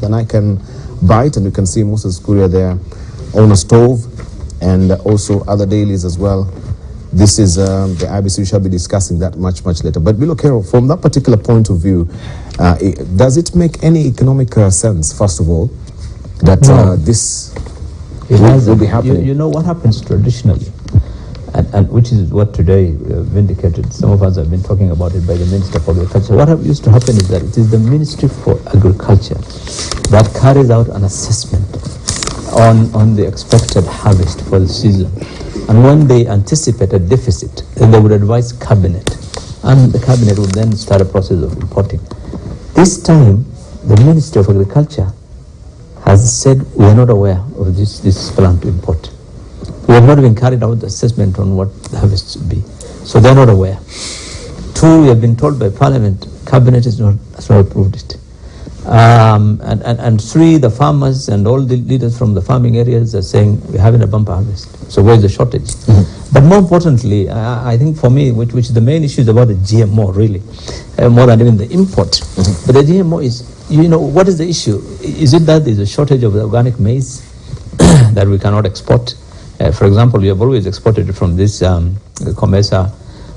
then I can buy it. And you can see Moses Kuria there on a stove, and also other dailies as well. This is the IBC. We shall be discussing that much later. But Bilokero, from that particular point of view, does it make any economic sense, first of all, that this will be happening? You know what happens traditionally, and which is what today vindicated. Some of us have been talking about it by the Minister for Agriculture. What used to happen is that it is the Ministry for Agriculture that carries out an assessment on the expected harvest for the season. And when they anticipate a deficit, then they would advise Cabinet. And the Cabinet would then start a process of importing. This time, the Ministry of Agriculture has said we are not aware of this plan to import. We have not even carried out the assessment on what the harvest should be. So they're not aware. 2, we have been told by Parliament, Cabinet has not approved it. And 3, the farmers and all the leaders from the farming areas are saying we're having a bumper harvest. So where's the shortage? Mm-hmm. But more importantly, I think for me, which is the main issue, is about the GMO, really, more than even the import. Mm-hmm. But the GMO is, what is the issue? Is it that there's a shortage of the organic maize that we cannot export? For example, we have always exported from this Comesa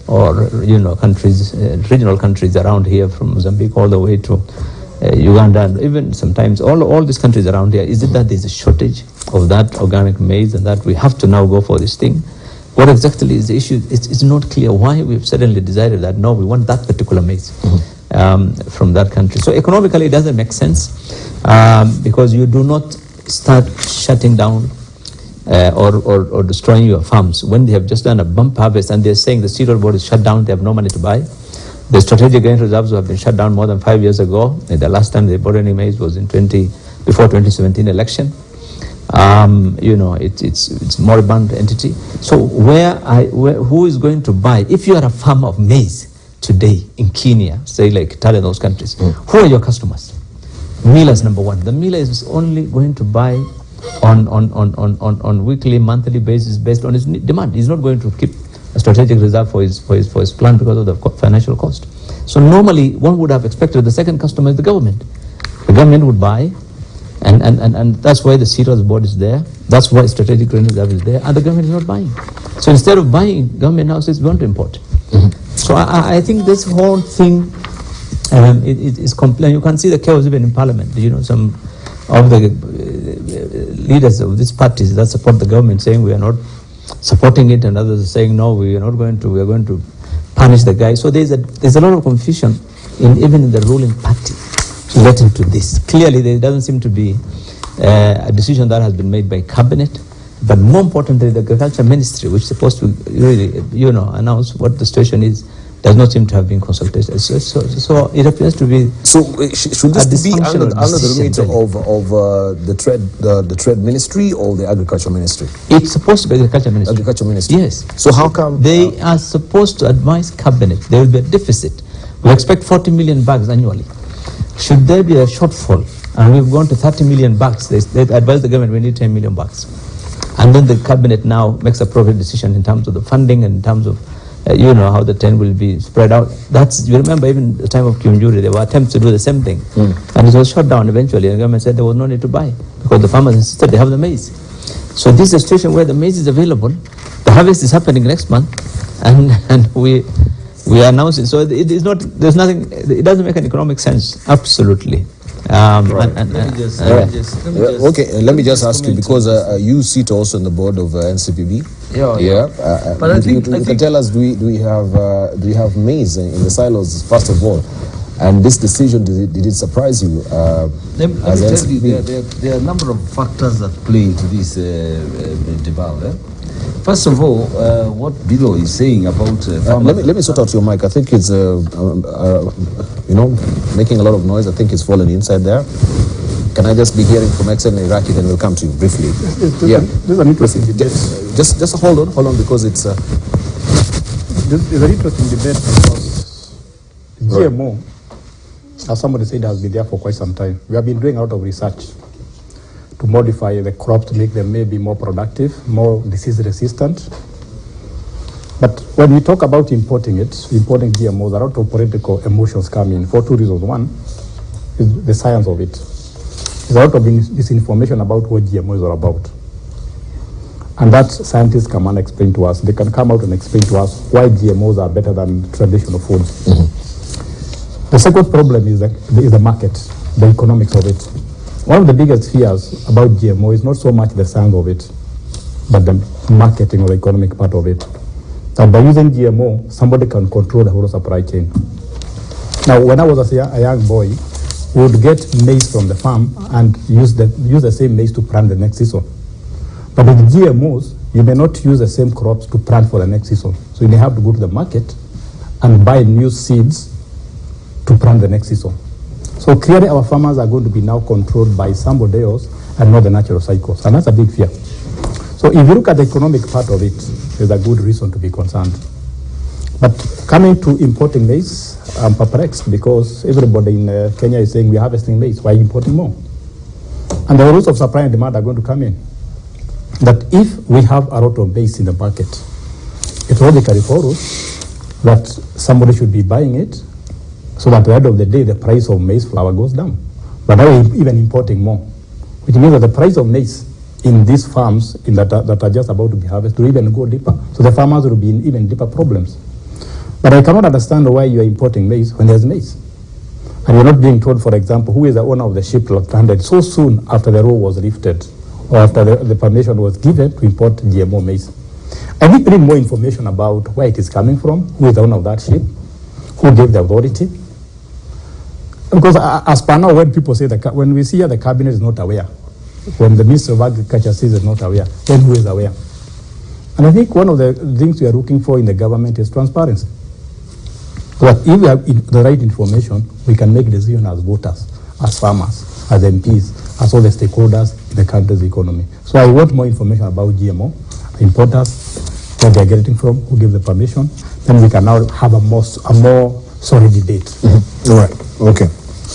or, countries, regional countries around here, from Mozambique all the way to Uganda, and even sometimes all these countries around here. Is it that there's a shortage of that organic maize and that we have to now go for this thing? What exactly is the issue? It's not clear why we've suddenly decided that, no, we want that particular maize from that country. So economically, it doesn't make sense because you do not start shutting down or destroying your farms when they have just done a bump harvest and they're saying the cereal board is shut down, they have no money to buy. The strategic grain reserves have been shut down more than 5 years ago. The last time they bought any maize was before 2017 election. It's moribund entity. So who is going to buy? If you are a farmer of maize today in Kenya, say like Italy, those countries, who are your customers? Millers, number one. The miller is only going to buy on weekly, monthly basis based on his demand. He's not going to keep a strategic reserve for his plant because of the financial cost. So normally one would have expected the second customer is the government. The government would buy, and that's why the cereals board is there. That's why strategic grain reserve is there, and the government is not buying. So instead of buying, government now says we want to import. Mm-hmm. So I think this whole thing is complaint. You can see the chaos even in Parliament. Some of the leaders of these parties that support the government saying we are not supporting it, and others are saying no, we are not going to. We are going to punish the guy. So there's a lot of confusion even in the ruling party relating to this. Clearly, there doesn't seem to be a decision that has been made by Cabinet. But more importantly, the Agriculture Ministry, which is supposed to really, announce what the situation is, does not seem to have been consulted. So it appears to be. So should this be under the remit of the Trade Ministry or the Agriculture Ministry? It's supposed to be Agriculture Ministry. Agriculture Ministry. Yes. So how come they are supposed to advise Cabinet? There will be a deficit. We expect 40 million bags annually. Should there be a shortfall, and we've gone to 30 million bags, they advise the government we need 10 million bags, and then the Cabinet now makes a appropriate decision in terms of the funding and in terms of how the 10 will be spread out. You remember even the time of Kiunjuri, there were attempts to do the same thing. And it was shut down eventually. And the government said there was no need to buy because the farmers insisted they have the maize. So this is a situation where the maize is available. The harvest is happening next month. And we are announcing. So it is not, there's nothing, it doesn't make an economic sense. Absolutely. Let me just ask you, because you sit also on the board of NCPB. But I think you can tell us, do we have maize in the silos first of all, and this decision, did it surprise you? Let me tell you, there are a number of factors that play into this debate. First of all, what Bilo is saying about farmers. Let me sort out your mic. I think it's making a lot of noise. I think it's fallen inside there. Can I just be hearing from Excel and Iraqi, then we'll come to you briefly. This is an interesting debate. Just hold on, because it's this is an interesting debate because GMO, as somebody said, has been there for quite some time. We have been doing a lot of research to modify the crops to make them maybe more productive, more disease resistant. But when we talk about importing GMOs, a lot of political emotions come in for two reasons. One is the science of it. There's a lot of disinformation about what GMO is all about. And that scientists come and explain to us. They can come out and explain to us why GMOs are better than traditional foods. The second problem is the market, the economics of it. One of the biggest fears about GMO is not so much the science of it, but the marketing or the economic part of it. That by using GMO, somebody can control the whole supply chain. Now, when I was a young boy, we would get maize from the farm and use the same maize to plant the next season. But with GMOs, you may not use the same crops to plant for the next season. So you may have to go to the market and buy new seeds to plant the next season. So clearly our farmers are going to be now controlled by somebody else and not the natural cycles. And that's a big fear. So if you look at the economic part of it, there's a good reason to be concerned. But coming to importing maize, I'm perplexed because everybody in Kenya is saying we're harvesting maize. Why importing more? And the rules of supply and demand are going to come in. That if we have a lot of maize in the market, it's logically follows that somebody should be buying it, so that at the end of the day, the price of maize flour goes down. But now we're even importing more, which means that the price of maize in these farms that are just about to be harvested will even go deeper. So the farmers will be in even deeper problems. But I cannot understand why you are importing maize when there's maize. And you're not being told, for example, who is the owner of the ship landed so soon after the rule was lifted, or after the permission was given to import GMO maize. I think we need more information about where it is coming from, who is the owner of that ship, who gave the authority. Because as per now, when people say when we see here the cabinet is not aware, when the Minister of Agriculture says it's not aware, then who is aware? And I think one of the things we are looking for in the government is transparency. So that if we have the right information, we can make decisions as voters, as farmers, as MPs, as all the stakeholders in the country's economy. So I want more information about GMO, importers, where they are getting from, who gave the permission. Then we can now have a more solid debate. All right. Okay.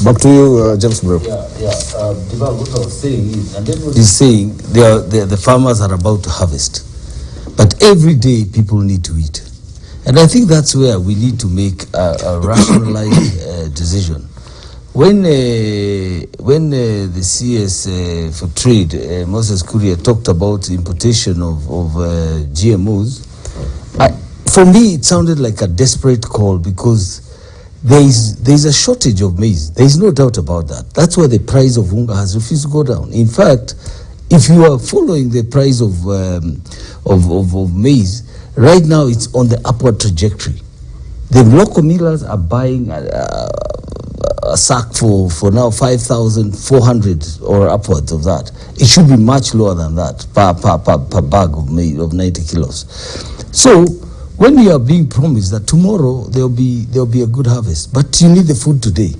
Back to you, James Bro. Dibal, what I was saying is, and everybody's saying the farmers are about to harvest. But every day people need to eat. And I think that's where we need to make a rationalized decision. When the CS for Trade, Moses Kuria, talked about importation of GMOs, for me it sounded like a desperate call because there is a shortage of maize. There is no doubt about that. That's why the price of unga has refused to go down. In fact, if you are following the price of maize, right now it's on the upward trajectory. The local millers are buying a sack for now 5,400 or upwards of that. It should be much lower than that per bag of maize of 90 kilos. So when you are being promised that tomorrow there'll be a good harvest, but you need the food today.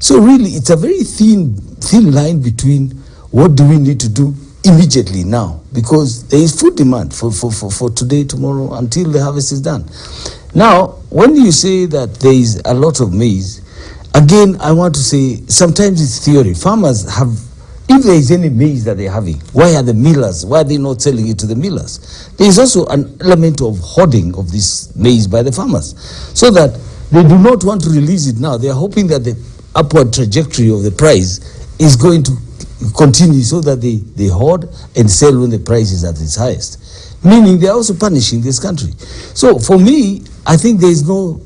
So really, it's a very thin line between what do we need to do immediately now, because there is food demand for today, tomorrow, until the harvest is done. Now, when you say that there is a lot of maize, again, I want to say sometimes it's theory. Farmers have, if there is any maize that they're having, why are the millers, why are they not selling it to the millers? There is also an element of hoarding of this maize by the farmers, so that they do not want to release it now. They are hoping that the upward trajectory of the price is going to continue, so that they hoard and sell when the price is at its highest. Meaning they are also punishing this country. So for me, I think there's no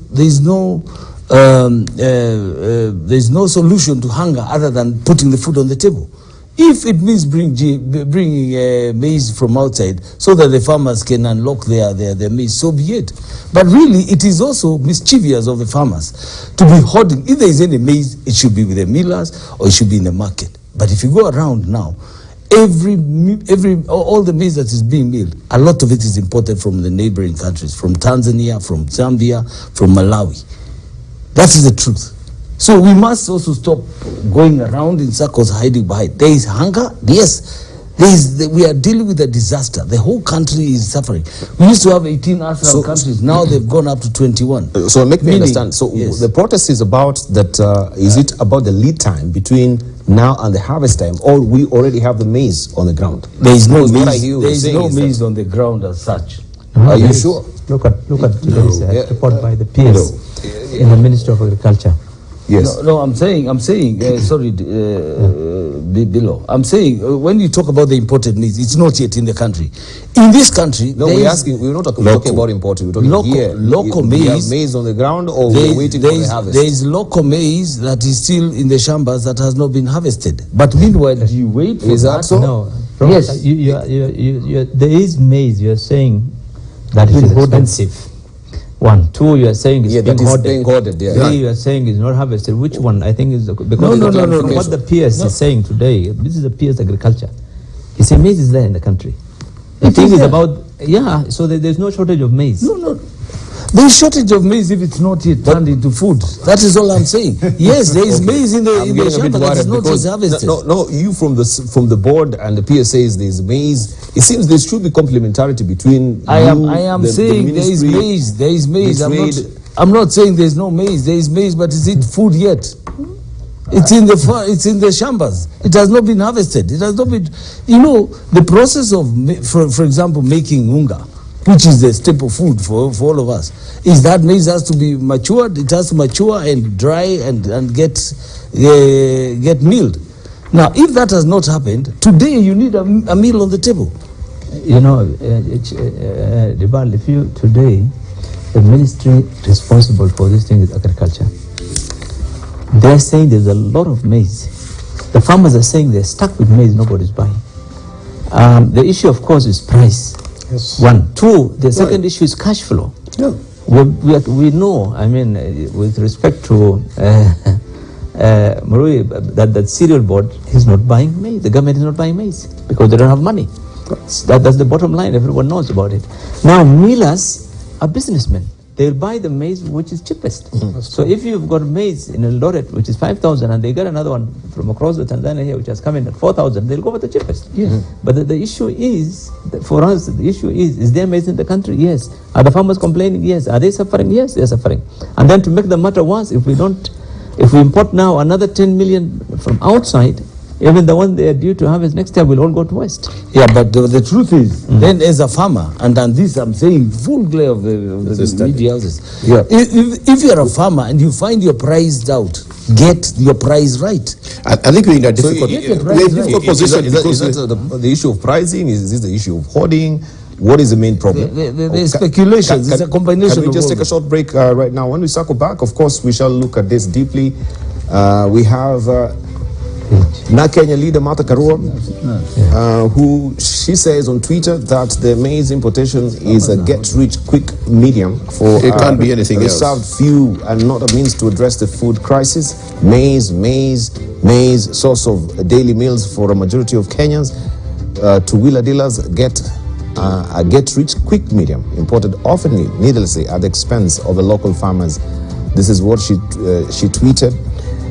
solution to hunger other than putting the food on the table. If it means bringing maize from outside so that the farmers can unlock their maize, so be it. But really, it is also mischievous of the farmers to be hoarding. If there is any maize, it should be with the millers or it should be in the market. But if you go around now, all the maize that is being milled, a lot of it is imported from the neighboring countries, from Tanzania, from Zambia, from Malawi. That is the truth. So we must also stop going around in circles hiding behind. There is hunger, yes. We are dealing with a disaster. The whole country is suffering. We used to have 18 African countries. Now they've gone up to 21. So make me understand. So yes, the protest is about that. Is it about the lead time between now and the harvest time, or we already have the maize on the ground? There is no maize. There is no maize on the ground as such. Are you sure? Look at today's report by the PS in the Ministry of Agriculture. Yes. No, I'm saying, sorry, below. I'm saying, when you talk about the imported maize, it's not yet in the country. In this country, No, there we're is asking, we're not talking local- about imported, we're talking local- here. local We have maize. maize on the ground, or there we're is- waiting there for the is- harvest? There is local maize that is still in the shambas that has not been harvested. But meanwhile, you wait for Is that so? No. Yes. There is maize. You are saying that it is expensive. One. Two, you are saying it's Yeah, being that is hoarded. being hoarded, yeah. Three, you are saying it's not harvested. Which one? I think is because No, from what the PS is saying today, this is the PS agriculture. He said maize is there in the country. The thing is about, so there's no shortage of maize. No. There's shortage of maize if it's not yet turned into food. That is all I'm saying. Yes, there is maize in the I'm getting a bit shamba that is worried not because yet harvested. no, you from the board and the PSAs, there's maize. It seems there should be complementarity between. I you, am the saying there is ministry, maize. There is maize. the I'm not saying there's no maize. There is maize, but is it food yet? It's in the shambas. It has not been harvested. It has not been. You know, the process of, for example, making unga, which is the staple food for all of us, is that maize has to be matured. It has to mature and dry and get milled. Now, if that has not happened, today you need a meal on the table. You know, Dibal, if you today, the ministry responsible for this thing is agriculture. They're saying there's a lot of maize. The farmers are saying they're stuck with maize, nobody's buying. The issue, of course, is price. Yes. One. Two, the second issue is cash flow. Yeah. We know, I mean, with respect to Marui, that cereal board is not buying maize. The government is not buying maize because they don't have money. That's the bottom line. Everyone knows about it. Now, millers are businessmen. They'll buy the maize which is cheapest. So if you've got maize in Eldoret, which is 5,000, and they get another one from across the Tanzania here, which has come in at 4,000, they'll go for the cheapest. But the issue is, for us, the issue is there maize in the country? Yes. Are the farmers complaining? Yes. Are they suffering? Yes, they're suffering. And then to make the matter worse, if we import now another 10 million from outside, even the one they are due to harvest next year will all go to waste. Yeah, but the truth is, then as a farmer, and this I'm saying full glare of the media houses, if you're a farmer and you find you're priced out, get your price right. I think we're in a difficult, position. Is that the issue of pricing? Is this the issue of hoarding? What is the main problem? The speculations, it's a combination. Can we just take a short break right now? When we circle back, of course, we shall look at this deeply. We have Na Kenya leader Martha Karua, who she says on Twitter that the maize importation is a get-rich-quick medium for it can't be anything reserved else. few and not a means to address the food crisis. Maize, source of daily meals for a majority of Kenyans. Two-wheeler dealers get a get-rich-quick medium imported often needlessly at the expense of the local farmers. This is what she tweeted.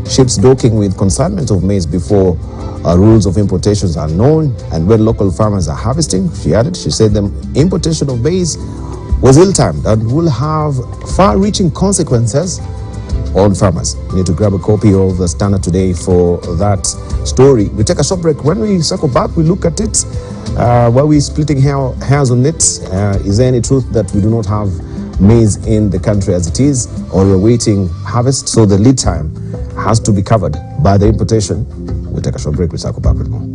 Ships docking with consignment of maize before rules of importations are known and when local farmers are harvesting, she added. She said the importation of maize was ill-timed and will have far-reaching consequences on farmers. You need to grab a copy of the Standard today for that story. We take a short break. When we circle back, we look at it. While we're splitting hairs on it, is there any truth that we do not have maize in the country as it is, or we're waiting harvest, so the lead time has to be covered by the importation? We'll take a short break. We circle back with more.